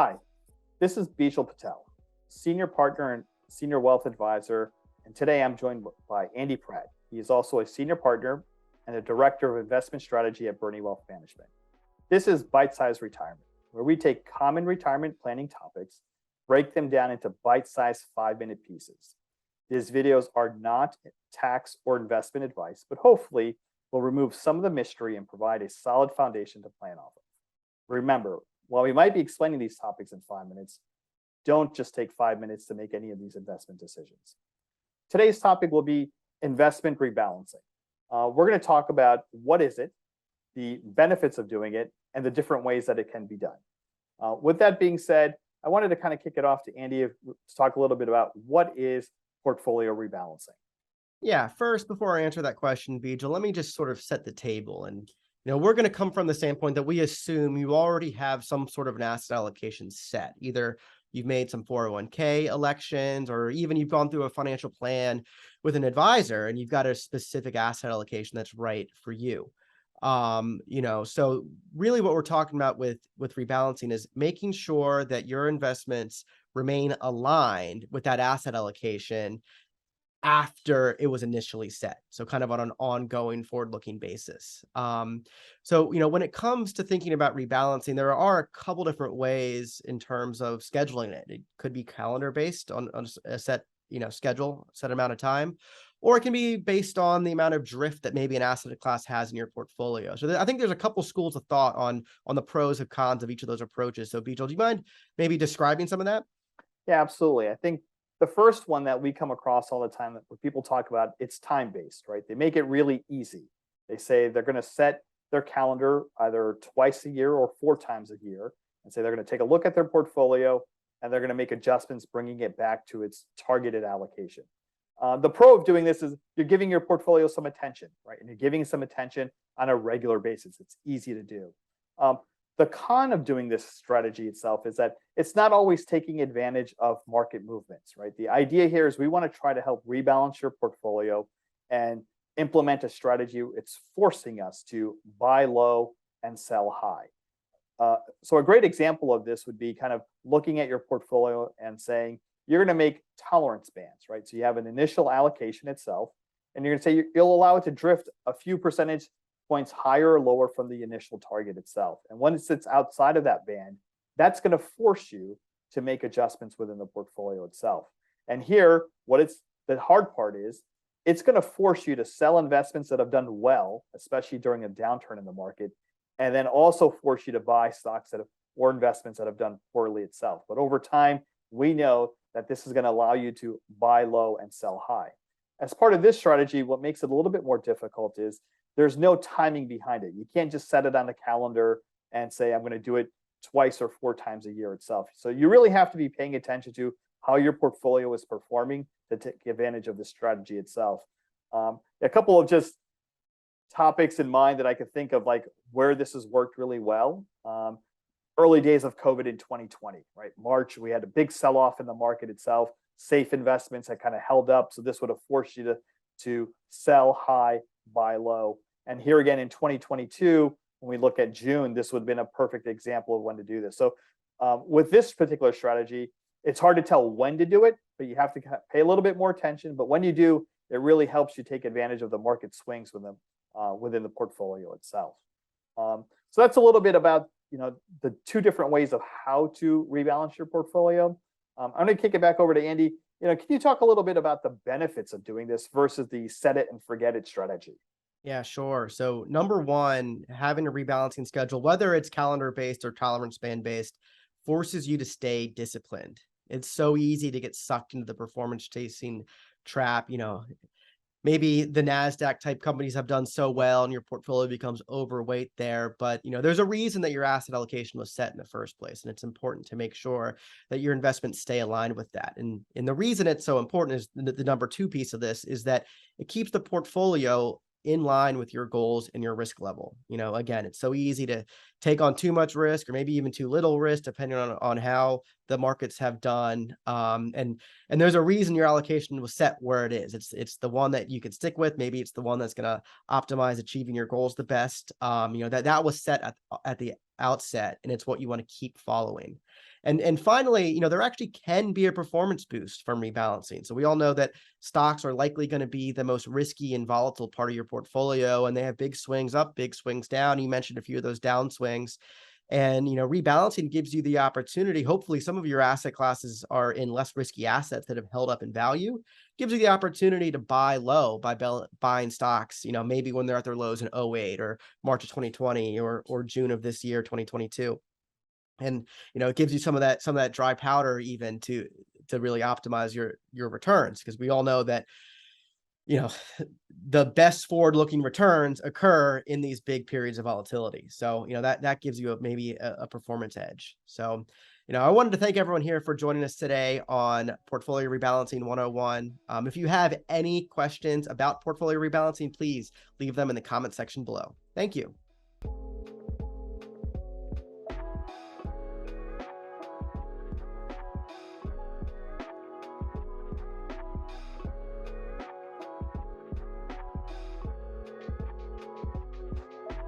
Hi, this is Bijal Patel, Senior Partner and Senior Wealth Advisor, and today I'm joined by Andy Pratt. He is also a Senior Partner and a Director of Investment Strategy at Bernie Wealth Management. This is Byte Size Retirement, where we take common retirement planning topics, break them down into bite-sized 5-minute pieces. These videos are not tax or investment advice, but hopefully will remove some of the mystery and provide a solid foundation to plan off of. Remember, while we might be explaining these topics in 5 minutes, don't just take 5 minutes to make any of these investment decisions. Today's topic will be investment rebalancing. We're going to talk about what is it, the benefits of doing it, and the different ways that it can be done. With that being said, I wanted to kind of kick it off to Andy to talk a little bit about what is portfolio rebalancing. Yeah, first, before I answer that question, Bijal, let me just sort of set the table. And, we're going to come from the standpoint that we assume you already have some sort of an asset allocation set. Either you've made some 401k elections, or even you've gone through a financial plan with an advisor and you've got a specific asset allocation that's right for you. So really what we're talking about with rebalancing is making sure that your investments remain aligned with that asset allocation after it was initially set. So kind of on an ongoing forward-looking basis. When it comes to thinking about rebalancing, there are a couple different ways in terms of scheduling it. It could be calendar based on a set, schedule, set amount of time, or it can be based on the amount of drift that maybe an asset class has in your portfolio. So I think there's a couple schools of thought on the pros and cons of each of those approaches. So Bijal, do you mind maybe describing some of that? Yeah, absolutely. I think the first one that we come across all the time that people talk about, it's time-based, right? They make it really easy. They say they're going to set their calendar either twice a year or 4 times a year and say they're going to take a look at their portfolio and they're going to make adjustments, bringing it back to its targeted allocation. The pro of doing this is you're giving your portfolio some attention, right? And you're giving some attention on a regular basis. It's easy to do. The con of doing this strategy itself is that it's not always taking advantage of market movements, right? The idea here is we want to try to help rebalance your portfolio and implement a strategy. It's forcing us to buy low and sell high. So a great example of this would be kind of looking at your portfolio and saying, you're going to make tolerance bands, right? So you have an initial allocation itself, and you're going to say you'll allow it to drift a few percentage points higher or lower from the initial target itself. And when it sits outside of that band, that's going to force you to make adjustments within the portfolio itself. And here, the hard part is, it's going to force you to sell investments that have done well, especially during a downturn in the market, and then also force you to buy stocks or investments that have done poorly itself. But over time, we know that this is going to allow you to buy low and sell high. As part of this strategy, what makes it a little bit more difficult is there's no timing behind it. You can't just set it on the calendar and say, I'm going to do it twice or 4 times a year itself. So you really have to be paying attention to how your portfolio is performing to take advantage of the strategy itself. A couple of just topics in mind that I could think of, like where this has worked really well. Early days of COVID in 2020, right? March, we had a big sell-off in the market itself. Safe investments had kind of held up. So this would have forced you to sell high, buy low. And here again in 2022, when we look at June, this would have been a perfect example of when to do this. So with this particular strategy, it's hard to tell when to do it, but you have to pay a little bit more attention. But when you do, it really helps you take advantage of the market swings within the portfolio itself. So that's a little bit about the 2 different ways of how to rebalance your portfolio. I'm going to kick it back over to Andy. Can you talk a little bit about the benefits of doing this versus the set it and forget it strategy? Yeah, sure. So number one, having a rebalancing schedule, whether it's calendar based or tolerance band based, forces you to stay disciplined. It's so easy to get sucked into the performance chasing trap. Maybe the NASDAQ type companies have done so well and your portfolio becomes overweight there. But, there's a reason that your asset allocation was set in the first place. And it's important to make sure that your investments stay aligned with that. And the reason it's so important is the number 2 piece of this is that it keeps the portfolio in line with your goals and your risk level. Again, it's so easy to take on too much risk or maybe even too little risk, depending on how the markets have done. And there's a reason your allocation was set where it is. It's the one that you can stick with. Maybe it's the one that's going to optimize achieving your goals the best. That was set at the outset, and it's what you want to keep following. And finally, there actually can be a performance boost from rebalancing. So we all know that stocks are likely going to be the most risky and volatile part of your portfolio, and they have big swings up, big swings down. You mentioned a few of those down swings. And, rebalancing gives you the opportunity. Hopefully some of your asset classes are in less risky assets that have held up in value. Gives you the opportunity to buy low by buying stocks, maybe when they're at their lows in 2008 or March of 2020 or June of this year, 2022. And, it gives you some of that dry powder even to really optimize your returns, because we all know that, the best forward-looking returns occur in these big periods of volatility. So, that gives you maybe a performance edge. So, I wanted to thank everyone here for joining us today on Portfolio Rebalancing 101. If you have any questions about portfolio rebalancing, please leave them in the comment section below. Thank you.